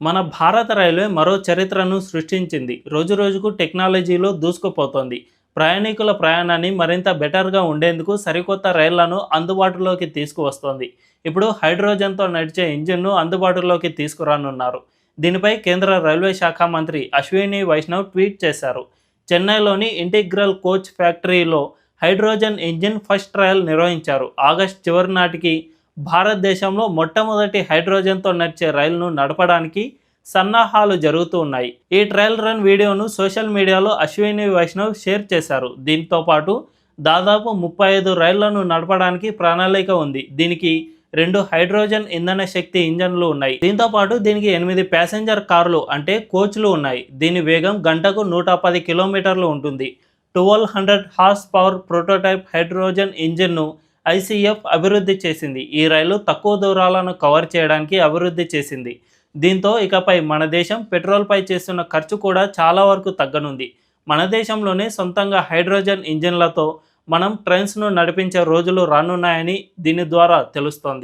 మన భారత రైల్వే మరో చరిత్రను సృష్టించింది. రోజురోజుకు టెక్నాలజీలో దూసుకుపోతోంది. ప్రయాణికుల ప్రయాణాన్ని మరింత బెటర్గా ఉండేందుకు సరికొత్త రైళ్లను అందుబాటులోకి తీసుకువస్తోంది. ఇప్పుడు హైడ్రోజన్తో నడిచే ఇంజిన్ను అందుబాటులోకి తీసుకురానున్నారు. దీనిపై కేంద్ర రైల్వే శాఖ మంత్రి అశ్విని వైష్ణవ్ ట్వీట్ చేశారు. చెన్నైలోని ఇంటిగ్రల్ కోచ్ ఫ్యాక్టరీలో హైడ్రోజన్ ఇంజిన్ ఫస్ట్ ట్రయల్ నిర్వహించారు. ఆగస్టు చివరి నాటికి భారతదేశంలో మొట్టమొదటి హైడ్రోజన్తో నడిచే రైలును నడపడానికి సన్నాహాలు జరుగుతూ ఉన్నాయి. ఈ ట్రయల్ రన్ వీడియోను సోషల్ మీడియాలో అశ్విని వైష్ణవ్ షేర్ చేశారు. దీంతో పాటు దాదాపు 35 రైళ్లను నడపడానికి ప్రణాళిక ఉంది. దీనికి 2 హైడ్రోజన్ ఇంధన శక్తి ఇంజన్లు ఉన్నాయి. దీంతో పాటు దీనికి 8 ప్యాసింజర్ కార్లు అంటే కోచ్లు ఉన్నాయి. దీని వేగం గంటకు 110 కిలోమీటర్లు ఉంటుంది. 1200 హార్స్ పవర్ ప్రోటోటైప్ హైడ్రోజన్ ఇంజిన్ను ఐసీఎఫ్ అభివృద్ధి చేసింది. ఈ రైలు తక్కువ దూరాలను కవర్ చేయడానికి అభివృద్ధి చేసింది. దీంతో ఇకపై మన దేశం పెట్రోల్పై చేస్తున్న ఖర్చు కూడా చాలా వరకు తగ్గనుంది. మన దేశంలోనే సొంతంగా హైడ్రోజన్ ఇంజిన్లతో మనం ట్రైన్స్ను నడిపించే రోజులు రానున్నాయని దీని ద్వారా తెలుస్తోంది.